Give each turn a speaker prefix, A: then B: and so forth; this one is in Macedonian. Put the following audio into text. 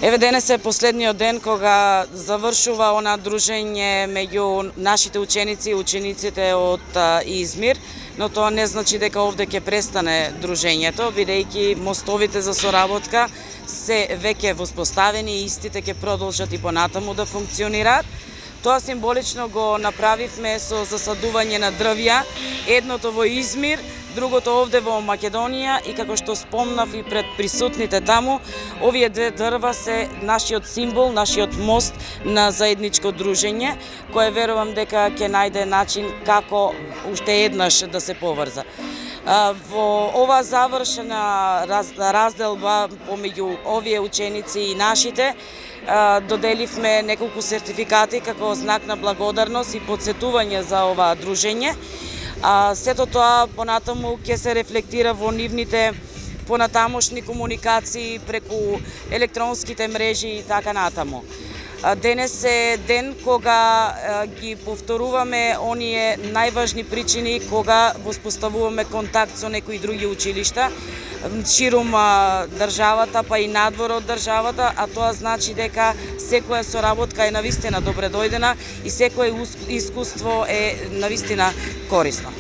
A: Еве денес е последниот ден кога завршува она дружење меѓу нашите ученици и учениците од Измир, но тоа не значи дека овде ќе престане дружењето, бидејќи мостовите за соработка се веќе воспоставени и истите ќе продолжат и понатаму да функционираат. Тоа символично го направивме со засадување на дрвја, едното во Измир, другото овде во Македонија, и како што спомнав и пред присутните таму, овие две дрва се нашиот символ, нашиот мост на заедничко дружење, кое верувам дека ќе најде начин како уште еднаш да се поврза. Во ова завршена разделба помеѓу овие ученици и нашите, доделивме неколку сертификати како знак на благодарност и потсетување за ова дружење. Сето тоа понатаму ќе се рефлектира во нивните понатамошни комуникации преку електронските мрежи и така натаму. Денес е ден кога ги повторуваме оние најважни причини кога воспоставуваме контакт со некои други училишта ширум државата, па и надвор од државата, а тоа значи дека секоја соработка е навистина добре дојдена и секое искуство е навистина корисно.